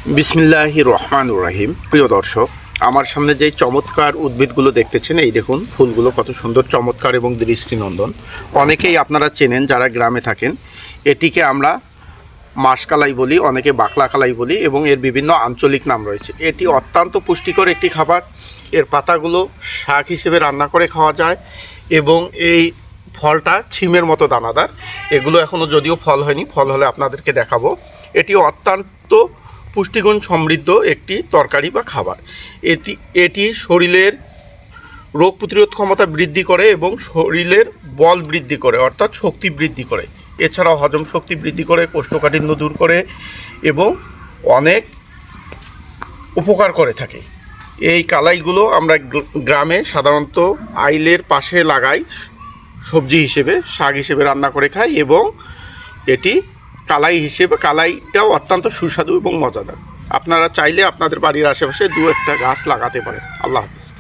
বিসমিল্লাহির রহমানির রহিম। প্রিয় দর্শক, আমার সামনে যেই চমৎকার উদ্ভিদগুলো দেখতেছেন, এই দেখুন ফুলগুলো কত সুন্দর, চমৎকার এবং দৃষ্টিনন্দন। অনেকেই আপনারা চেনেন যারা গ্রামে থাকেন। এটিকে আমরা মাসকালাই বলি, অনেকে বাকলা কালাই বলি এবং এর বিভিন্ন আঞ্চলিক নাম রয়েছে। এটি অত্যন্ত পুষ্টিকর একটি খাবার। এর পাতাগুলো শাক হিসেবে রান্না করে খাওয়া যায় এবং এই ফলটা ছিমের মতো দানাদার। এগুলো এখনও যদিও ফল হয়নি, ফল হলে আপনাদেরকে দেখাবো। এটি অত্যন্ত পুষ্টিগুণ সমৃদ্ধ একটি তরকারি বা খাবার। এটি শরীরের রোগ প্রতিরোধ ক্ষমতা বৃদ্ধি করে এবং শরীরের বল বৃদ্ধি করে, অর্থাৎ শক্তি বৃদ্ধি করে। এছাড়াও হজম শক্তি বৃদ্ধি করে, কোষ্ঠকাঠিন্য দূর করে এবং অনেক উপকার করে থাকে। এই কালাইগুলো আমরা গ্রামে সাধারণত আইলের পাশে লাগাই, সবজি হিসেবে, শাক হিসেবে রান্না করে খাই এবং এটি কালাইটাও অত্যন্ত সুস্বাদু এবং মজাদার। আপনারা চাইলে আপনাদের বাড়ির আশেপাশে দু একটা গাছ লাগাতে পারেন। আল্লাহ হাফেজ।